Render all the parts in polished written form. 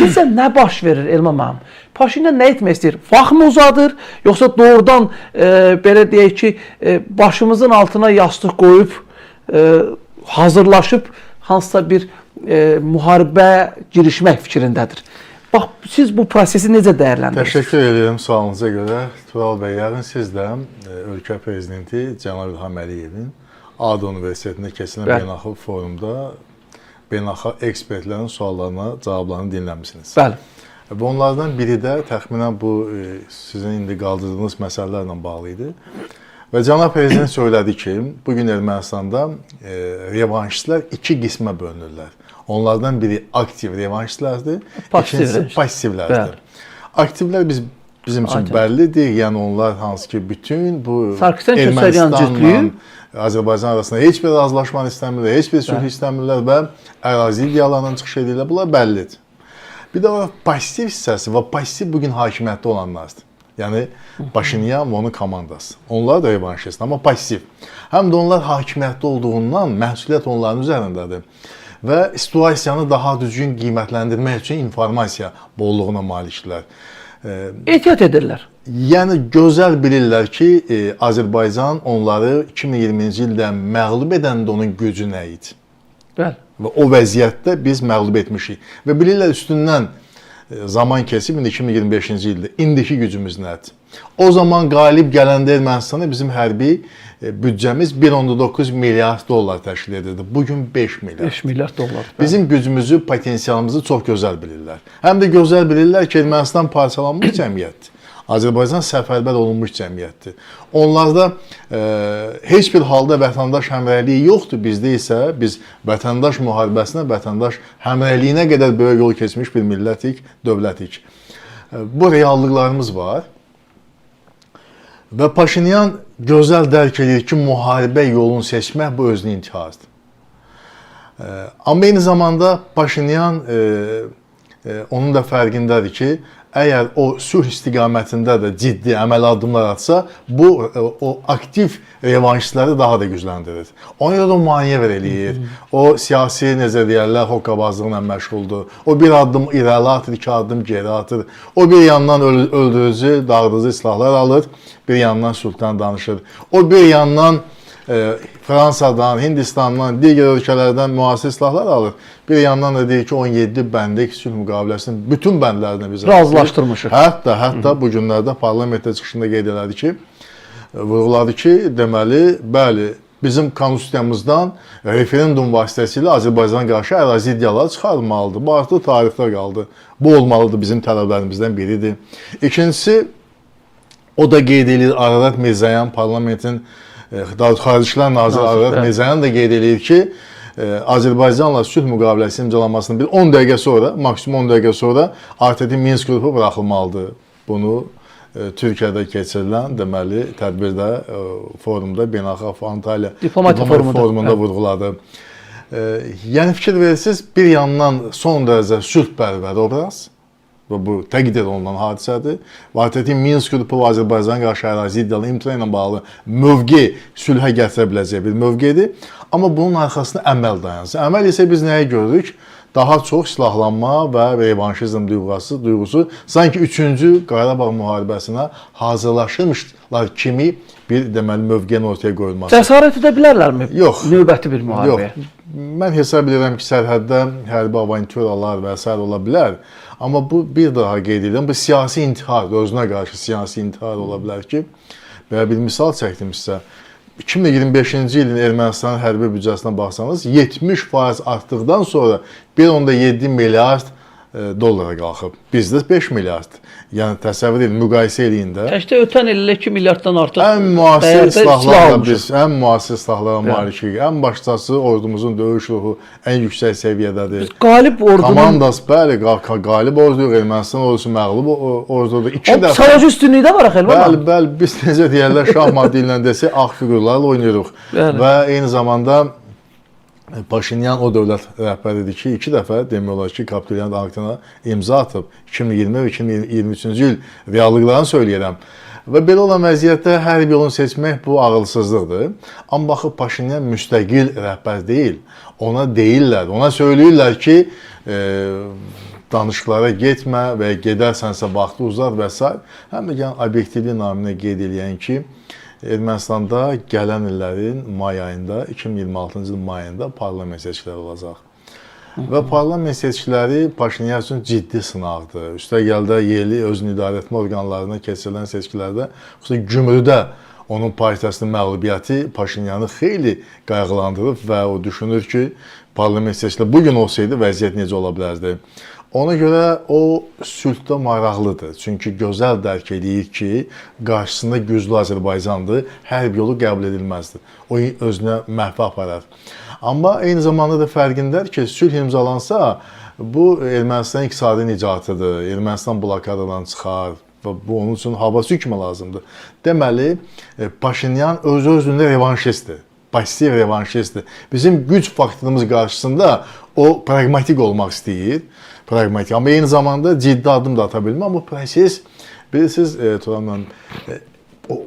Sizcə nə baş verir Elman müəllim? Paşinyan nə etmək istəyir? Vaxtmı uzadır, yoxsa doğrudan belə deyək ki, başımızın altına yastıq qoyub, hazırlaşıb hansısa bir müharibə girişmək fikrindədir? Bax, siz bu prosesi necə dəyərləndirirsiniz? Təşəkkür edirəm sualınıza görə. Tural bəy, yarın siz də ölkə prezidenti Cənab İlham Əliyevin ADU Universitetində keçirilən beynəlxalq forumda beynəlxalq ekspertlərin suallarına, cavablarını dinləmişsiniz. Bəli. Və onlardan biri də təxminən bu sizin indi qaldırdığınız məsələlərlə bağlı idi. Və Cənab Prezident söylədi ki, bugün Ermənistanda revanşistlər iki qismə bölünürlər. Onlardan biri aktiv revanşistlərdir, ikincisi passivlərdir. Aktivlər bizim üçün bəllidir, yəni onlar hansı ki, bütün bu Ermənistanla Azərbaycan arasında heç bir razılaşmanı istəmirlər, heç bir sülh istəmirlər və ərazi iddialarından çıxış edirlər, bunlar bəllidir. Bir də pasiv hissəsi və pasiv bugün hakimiyyətdə olanlardır. Yəni, Paşinyan və onun komandası. Onlar da revanşist, amma pasiv. Həm də onlar hakimiyyətdə olduğundan məhsuliyyət onların üzərindədir. Və situasiyanı daha düzgün qiymətləndirmək üçün informasiya bolluğuna malikdirlər. Ehtiyat edirlər. Yəni, gözəl bilirlər ki, Azərbaycan onları 2020-ci ildə məğlub edəndə onun gücü nə idi? Bəli. Və o vəziyyətdə biz məğlub etmişik. Və bilirlər üstündən zaman keçib, indi 2025-ci ildə, indiki gücümüz nədir? O zaman qalib gələndə Ermənistana bizim hərbi büdcəmiz 1.9 milyard dollar təşkil edirdi. Bugün 5 milyard. 5 milyard dollar. Bizim gücümüzü, potensialımızı çox gözəl bilirlər. Həm də gözəl bilirlər ki, Ermənistan parçalanmış cəmiyyətdir. Azərbaycan səfərbər olunmuş cəmiyyətdir. Onlarda heç bir halda vətəndaş həmrəyliyi yoxdur. Bizdə isə biz vətəndaş müharibəsinə, vətəndaş həmrəyliyinə qədər böyük yol keçmiş bir millətik, dövlətik. Bu reallıqlarımız var. Və Paşinyan gözəl dərk edir ki, müharibə yolunu seçmək bu özünü intihardır. Amma eyni zamanda Paşinyan onun da fərqindədir ki, əgər o sülh istiqamətində də ciddi əməli addımlar atsa, bu o aktiv revanşistləri daha da gücləndirir. Ona görə də o manevr eləyir. O siyasi, necə deyərlər, hoqqabazlıqla məşğuldur. O bir addım irəli atır, iki addım geri atır. O bir yandan öldürücü, dağıdıcı silahlar alır, bir yandan sülhdən danışır. O bir yandan Fransadan, Hindistandan, digər ölkələrdən müasir silahlar alır. Bir yandan da deyir ki, 17 bəndlik sülh müqaviləsinin bütün bəndlərini biz razılaşdırmışıq. Hətta bu günlərdə parlamentdə çıxışında qeyd elədi ki, vurğuladı ki, deməli, bəli, bizim konstitusiyamızdan referendum vasitəsilə Azərbaycana qarşı ərazi iddiaları çıxarılmalıdır. Bu artıq tarixdə qaldı. Bu olmalıdır bizim tələblərimizdən biridir. İkincisi, o da qeyd edir Ararat Mirzoyan parlamentin Xarici İşlər Naziri Ararat Mirzoyan da qeyd edir ki, Azərbaycanla sülh müqaviləsinin imzalanmasının bir 10 dəqiqə sonra, maksimum 10 dəqiqə sonra ATƏT Minsk qrupu buraxılmalıdır. Bunu Türkiyədə keçirilən, deməli, tədbirdə, forumda, beynəlxalq Antalya diplomatik forumunda vurğuladı. Yəni, fikir verirsiniz, bir yandan son dərəcə sülhpərvər obraz, və bu təqdir olunan hadisədir. ATƏT Minsk qrupu Azərbaycana qarşı ərazi iddialı imtina ilə bağlı mövqe sülhə gətirə biləcək bir mövqedir. Amma bunun arxasında əməl dayansın. Əməl isə biz nəyə görürük? Daha çox silahlanma və revanşizm duyğusu sanki 3-cü Qarabağ müharibəsinə hazırlaşırmışlar kimi bir deməli mövqenin ortaya qoyulması. Cəsarət edə bilərlərmi? Yox. Növbəti bir müharibəyə? Yox. Mən hesab edirəm ki, sərhəddə hərbi avantüralar və s. ola bilər. Amma bu bir daha qeyd edirəm, bu siyasi intihar, özünə qarşı siyasi intihar ola bilər ki, və bir misal çəkdim sizə. 2025-ci ilin Ermənistanın hərbi büdcəsinə baxsanız, 70% artdıqdan sonra 1.7 milyard dollara qalxıb. Bizdə 5 milyard. Yəni təsəvvür edin, müqayisə eləyin də. Təkdə ötən illə 2 milyarddan artıq ən müasir silahlarla biz, ən müasir silahlara malikik. Ən başçası ordumuzun döyüş ruhu ən yüksək səviyyədədir. Biz qalib ordunun komandası, bəli, qalib ordudur. Ermənistan ordusu məğlub ordudur. İki dəfə. Sadəcə üstünlükdə var axı Elvan. Bəli, biz necə deyərlər, şahmat dillə desək, ağ figurlarla oynayırıq. Və eyni zamanda Paşinyan o dövlət rəhbəridir ki, 2 dəfə demək olar ki, kapitulyant aktına imza atıb. 2020 və 2023-cü il reallıqlarını söyləyirəm. Və belə olan vəziyyətdə hər bir yolunu seçmək bu ağılsızlıqdır. Amma baxıb Paşinyan müstəqil rəhbər deyil. Ona deyirlər, ona söyləyirlər ki, danışıqlara getmə və gedərsənsə vaxtı uzat və s. Həm də yəni obyektivlik naminə qeyd eləyən ki, Ermənistanda gələn illərin may ayında, 2026-cı ilin may ayında parlament seçkiləri olacaq. Və parlament seçkiləri Paşinyan üçün ciddi sınaqdır. Üstəgəl də yerli özünü idarə etmə orqanlarına keçirilən seçkilərdə, xüsusən Gümrüdə onun partiyasının məğlubiyyəti Paşinyanı xeyli qayğılandırıb və o düşünür ki, parlament seçkiləri bugün olsaydı vəziyyət necə ola bilərdi. Ona görə o sülhdə maraqlıdır. Çünki gözəl dərk edir ki, qarşısında güclü Azərbaycandır, hərb yolu qəbul edilməzdir. O özünə məhvə aparar. Amma eyni zamanda da fərqindədir ki, sülh imzalansa, bu Ermənistan iqtisadi nicatıdır, Ermənistan blokadadan çıxar və bu onun üçün hava sükmə lazımdır. Deməli, Paşinyan öz-özlüyündə revanşistdir, pasiv revanşistdir. Bizim güc faktorumuz qarşısında o pragmatik olmaq istəyir. Pragmatik. Amma eyni zamanda ciddi adım da ata bilmir. Amma bu proses, bilirsiniz, Turanla,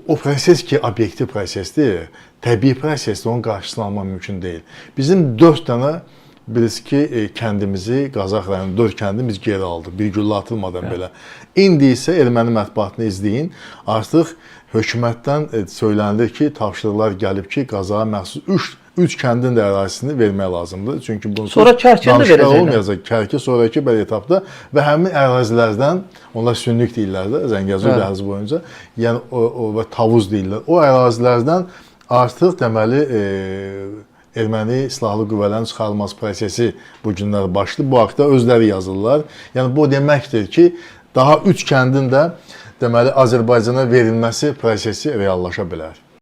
o proses ki, obyektiv prosesdir, təbii prosesdir, onun qarşısını almaq mümkün deyil. Bizim 4 dənə, bilirsiniz ki, kəndimizi, Qazax rayonu 4 kəndi biz geri aldıq, bir güllə atılmadan belə. İndi isə erməni mətbuatını izləyin, artıq hökumətdən söylənilir ki, tapşırıqlar gəlib ki, Qazaxa məxsus 3 kəndin də ərazisini vermək lazımdır. Çünki bunun sonra Kərkini də verəcəklər. Olmayacaq. Kərki sonraki belə etapda və həmin ərazilərdən, onlar Sünnük deyirlər də, Zəngəzur dəhlizi boyunca, yəni və Tavuz deyirlər. O ərazilərdən artıq deməli erməni silahlı qüvvələrin çıxarılması prosesi bu günlər başlayıb. Bu haqda özləri yazırlar. Yəni bu deməkdir ki, daha 3 kəndin də deməli Azərbaycana verilməsi prosesi reallaşa bilər.